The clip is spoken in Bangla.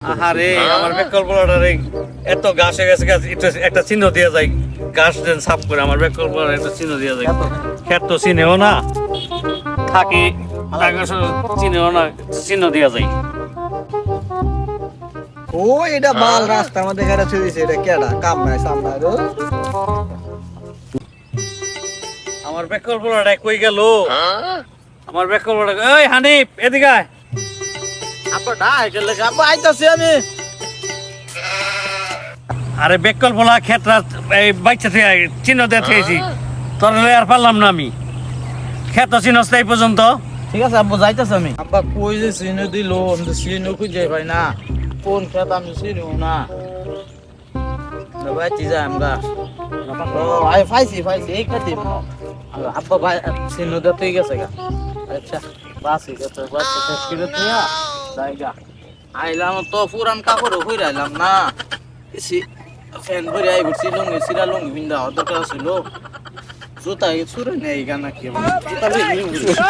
আহারে আমার বেকল বলাটারে এত ঘাস হয়ে গেছে একটা চিহ্ন দিয়ে যায় ঘাস দেন সাফ করে আমার বেকল বলার একটা চিহ্ন দিয়ে যায় ক্ষেত তো চিনেও না থাকি চিনেও না চিহ্ন দিয়ে যায় ও এটা বাল রাস্তার মধ্যে গাড়ি ছুঁয়ে দিছে এটা কেডা কাম নাই সামনে রো আমার বেকল বলাটা কই গেল আমার বেকল বলাটা এই হানিফ এদিকে আয় আপা ডাই গেলে আপা আইতাছি আমি আরে বেকল বলা ক্ষেত্রা এই বাচ্চা থেকে চিহ্ন দিয়ে থেয়েছি তোর আর পারলাম না আমি ক্ষেত চিহ্ন এই পর্যন্ত ঠিক আছে আব্বু যাইতাছি আমি আব্বা কই যে সিনো দিল আমি তো সিনো কই যাই ভাই না কোন খেত আমি সিনো না ভাই তি যাই আমগা আই ফাইছি এই খেতে আব্বা ভাই সিনো দিতে গেছে গা আচ্ছা বাসি গেছে বাচ্চা শেষ করে দিয়া জায়গা আইলাম তো পুরান কাপড় হইরা আইলাম না ফ্যান ভরে আই বসি লুঙ্গি সিরা লুঙ্গি বিন্দা দরকার ছিল জুতা সুরে নেই গানা কি জুতা